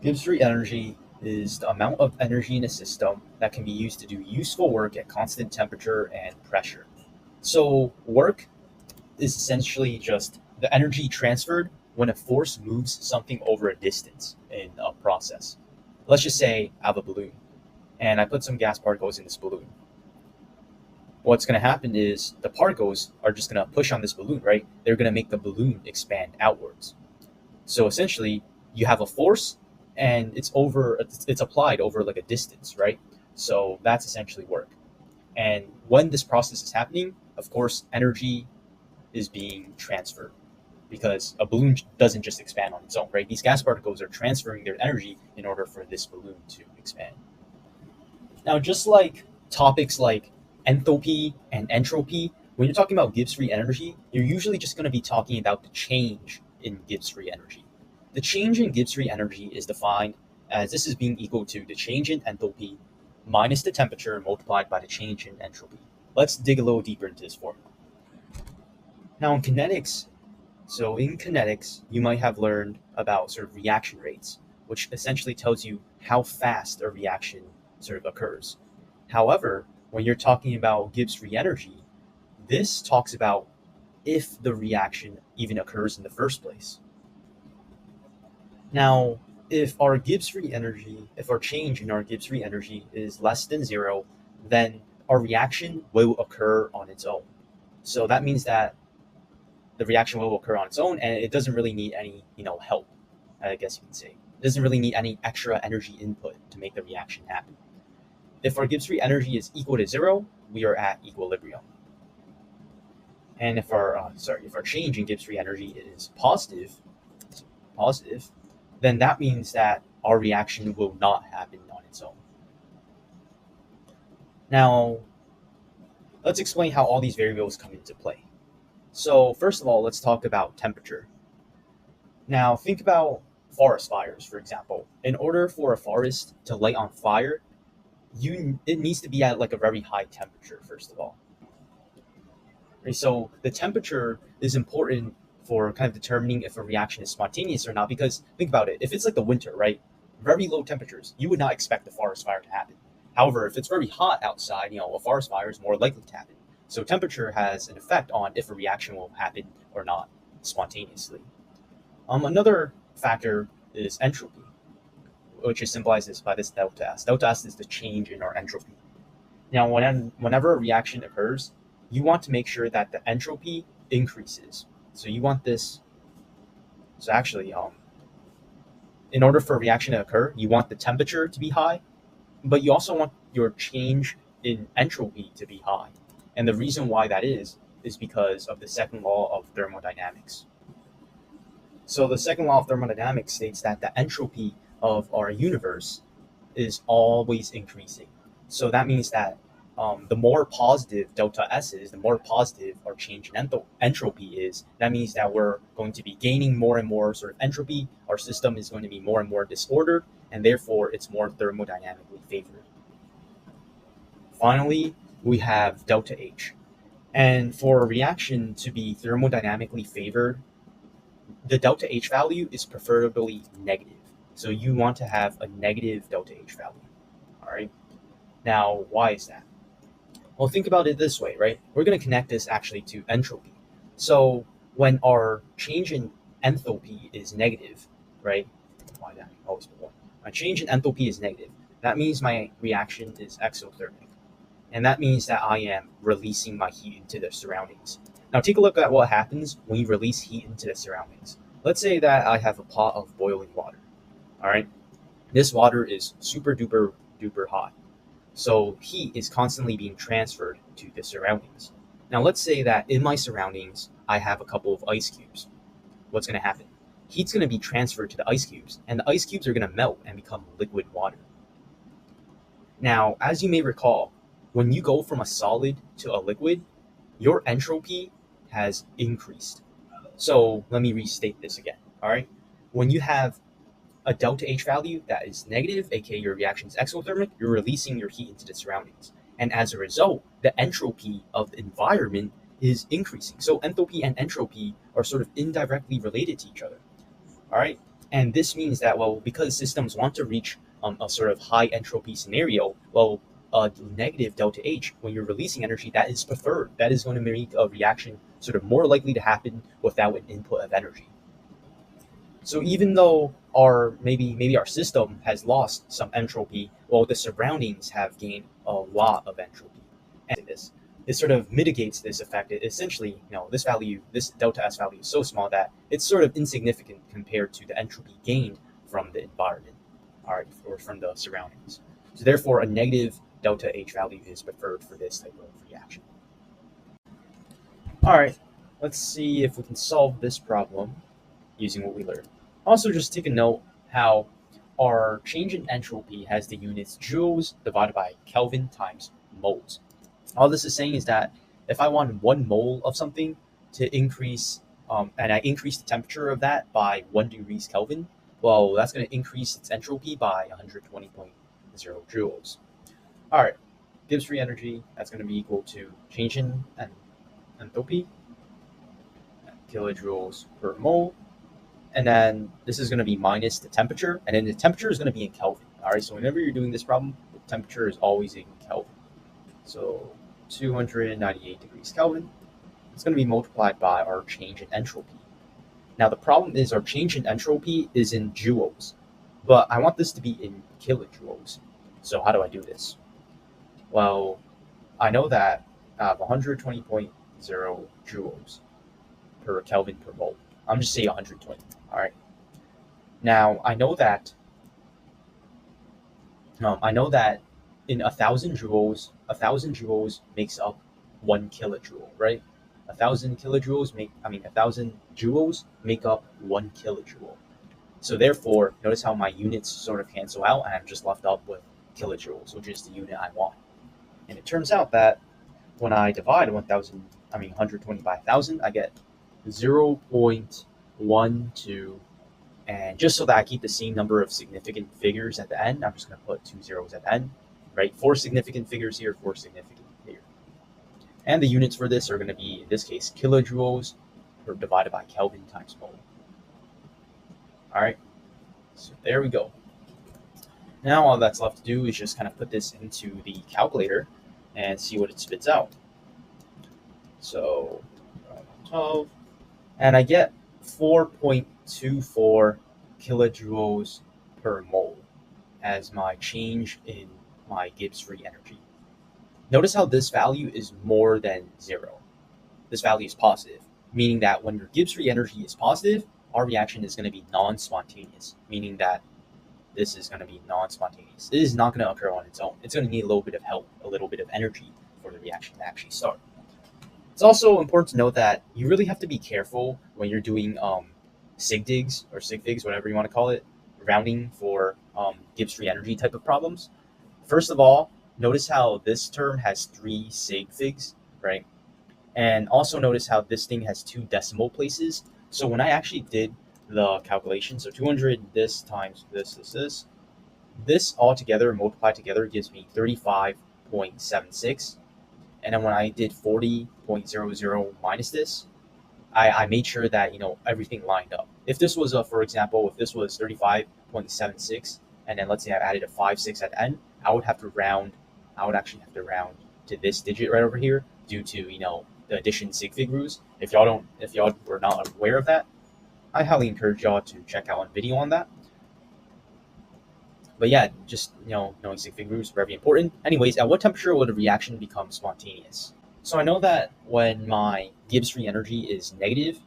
Gibbs free energy is the amount of energy in a system that can be used to do useful work at constant temperature and pressure. So, work is essentially just the energy transferred when a force moves something over a distance in a process. Let's just say I have a balloon and I put some gas particles in this balloon. What's going to happen is the particles are just going to push on this balloon, right? They're going to make the balloon expand outwards. So essentially, you have a force, and it's applied over like a distance, right? So that's essentially work. And when this process is happening, of course, energy is being transferred because a balloon doesn't just expand on its own, right? These gas particles are transferring their energy in order for this balloon to expand. Now, just like topics like enthalpy and entropy, when you're talking about Gibbs free energy, you're usually just going to be talking about the change in Gibbs free energy. The change in Gibbs free energy is defined as this is being equal to the change in enthalpy minus the temperature multiplied by the change in entropy. Let's dig a little deeper into this formula. Now, in kinetics, you might have learned about sort of reaction rates, which essentially tells you how fast a reaction sort of occurs. However, when you're talking about Gibbs free energy, this talks about if the reaction even occurs in the first place. Now, if our change in our Gibbs free energy is less than zero, then our reaction will occur on its own. So that means that the reaction will occur on its own, and it doesn't really need any, help, I guess you can say. It doesn't really need any extra energy input to make the reaction happen. If our Gibbs free energy is equal to zero, we are at equilibrium. And if our change in Gibbs free energy is positive, then that means that our reaction will not happen on its own. Now, let's explain how all these variables come into play. So first of all, let's talk about temperature. Now, think about forest fires, for example. In order for a forest to light on fire, it needs to be at like a very high temperature, first of all. Right, so the temperature is important for kind of determining if a reaction is spontaneous or not, because think about it. If it's like the winter, right, very low temperatures, you would not expect a forest fire to happen. However, if it's very hot outside, a forest fire is more likely to happen. So temperature has an effect on if a reaction will happen or not spontaneously. Another factor is entropy, which is symbolized by this delta S. Delta S is the change in our entropy. Now, whenever a reaction occurs, you want to make sure that the entropy increases. So you want this. So actually, in order for a reaction to occur, you want the temperature to be high, but you also want your change in entropy to be high. And the reason why that is because of the second law of thermodynamics. So the second law of thermodynamics states that the entropy of our universe is always increasing. So that means that the more positive delta S is, the more positive our change in entropy is. That means that we're going to be gaining more and more sort of entropy. Our system is going to be more and more disordered, and therefore it's more thermodynamically favored. Finally, we have delta H. And for a reaction to be thermodynamically favored, the delta H value is preferably negative. So you want to have a negative delta H value. All right. Now, why is that? Well, think about it this way, right? We're going to connect this actually to entropy. So when our change in enthalpy is negative, right? Why that? Always been one. My change in enthalpy is negative. That means my reaction is exothermic. And that means that I am releasing my heat into the surroundings. Now take a look at what happens when you release heat into the surroundings. Let's say that I have a pot of boiling water. All right. This water is super duper hot. So heat is constantly being transferred to the surroundings. Now let's say that in my surroundings, I have a couple of ice cubes. What's going to happen? Heat's going to be transferred to the ice cubes, and the ice cubes are going to melt and become liquid water. Now, as you may recall, when you go from a solid to a liquid, your entropy has increased. So let me restate this again. All right. When you have a delta H value that is negative, aka your reaction is exothermic, you're releasing your heat into the surroundings. And as a result, the entropy of the environment is increasing. So enthalpy and entropy are sort of indirectly related to each other. All right. And this means that, well, because systems want to reach a sort of high entropy scenario, well, negative delta H, when you're releasing energy, that is preferred. That is going to make a reaction sort of more likely to happen without an input of energy. So even though maybe our system has lost some entropy, well, the surroundings have gained a lot of entropy. And this sort of mitigates this effect. Essentially, this delta S value is so small that it's sort of insignificant compared to the entropy gained from the environment, all right, or from the surroundings. So therefore, a negative delta H value is preferred for this type of reaction. All right, let's see if we can solve this problem using what we learned. Also, just take a note how our change in entropy has the units joules divided by Kelvin times moles. All this is saying is that if I want 1 mole of something to increase, and I increase the temperature of that by 1 degrees Kelvin, well, that's going to increase its entropy by 120.0 joules. All right, Gibbs free energy, that's going to be equal to change in enthalpy, kilojoules per mole. And then this is going to be minus the temperature, and then the temperature is going to be in Kelvin. All right, so whenever you're doing this problem, the temperature is always in Kelvin. So 298 degrees Kelvin. It's going to be multiplied by our change in entropy. Now the problem is our change in entropy is in joules, but I want this to be in kilojoules. So how do I do this? Well, I know that I have 120.0 joules per Kelvin per mole. I'm just saying 120. All right. Now I know that in 1,000 joules makes up 1 kilojoule, right? 1,000 joules make up 1 kilojoule. So therefore, notice how my units sort of cancel out, and I'm just left up with kilojoules, which is the unit I want. And it turns out that when I divide 120 by 1,000, I get 0.12. And just so that I keep the same number of significant figures at the end, I'm just going to put 2 zeros at the end, right? 4 significant figures here, 4 significant here. And the units for this are going to be, in this case, kilojoules divided by Kelvin times mole. All right, so there we go. Now all that's left to do is just kind of put this into the calculator and see what it spits out. So 12, and I get 4.24 kilojoules per mole as my change in my Gibbs free energy. Notice how this value is more than 0. This value is positive, meaning that when your Gibbs free energy is positive, our reaction is going to be non-spontaneous, meaning that this is going to be non-spontaneous. It is not going to occur on its own. It's going to need a little bit of help, a little bit of energy for the reaction to actually start. It's also important to note that you really have to be careful when you're doing sig digs or sig figs, whatever you want to call it, rounding for Gibbs free energy type of problems. First of all, notice how this term has 3 sig figs, right? And also notice how this thing has 2 decimal places. So when I actually did the calculation, so 200 this times this all together multiplied together gives me 35.76. And then when I did 40.00 minus this, I made sure that everything lined up. If this was for example, if this was 35.76, and then let's say I added a 5.6 at the end, I would actually have to round to this digit right over here due to the addition sig fig rules. If y'all were not aware of that, I highly encourage y'all to check out a video on that. But yeah, just knowing sig fig rules is very important. Anyways, at what temperature will the reaction become spontaneous? So I know that when my Gibbs free energy is negative,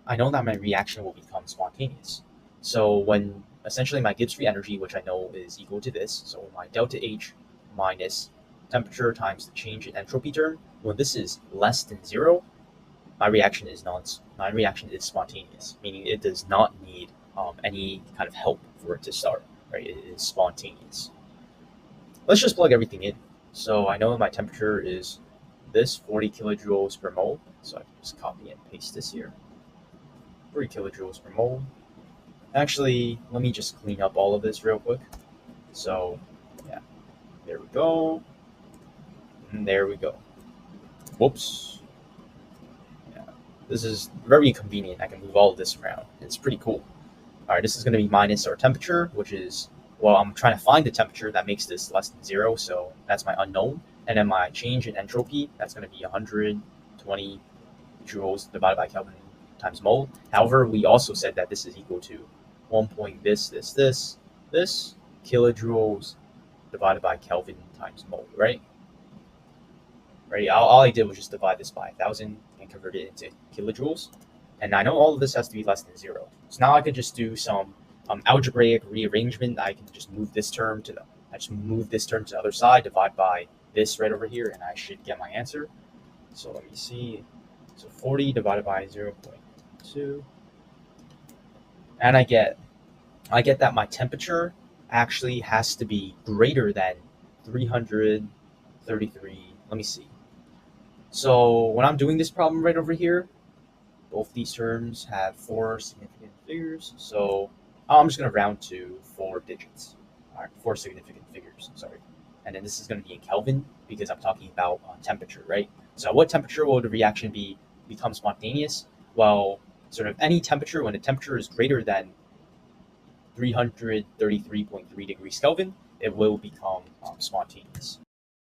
I know that my reaction will become spontaneous. So when essentially my Gibbs free energy, which I know is equal to this, so my delta H minus temperature times the change in entropy term, when this is less than 0, my reaction is spontaneous, meaning it does not need any kind of help for it to start. Right, it is spontaneous. Let's just plug everything in. So I know my temperature is this 40 kilojoules per mole. So I can just copy and paste this here. 40 kilojoules per mole. Actually, let me just clean up all of this real quick. So yeah, there we go. And there we go. Whoops. Yeah, this is very convenient. I can move all of this around. It's pretty cool. All right, this is going to be minus our temperature, which is, well, I'm trying to find the temperature that makes this less than 0, so that's my unknown. And then my change in entropy, that's going to be 120 joules divided by Kelvin times mole. However, we also said that this is equal to 1 point this kilojoules divided by Kelvin times mole, right? Right. All I did was just divide this by 1,000 and convert it into kilojoules. And I know all of this has to be less than 0. So now I could just do some algebraic rearrangement. I can just move this term to the other side, divide by this right over here, and I should get my answer. So let me see. So 40 divided by 0.2, and I get that my temperature actually has to be greater than 333. Let me see. So when I'm doing this problem right over here, both these terms have 4 significant figures. So I'm just going to round to 4 digits. All right, 4 significant figures, sorry. And then this is going to be in Kelvin because I'm talking about temperature, right? So what temperature will the reaction become spontaneous? Well, sort of any temperature, when the temperature is greater than 333.3 degrees Kelvin, it will become spontaneous.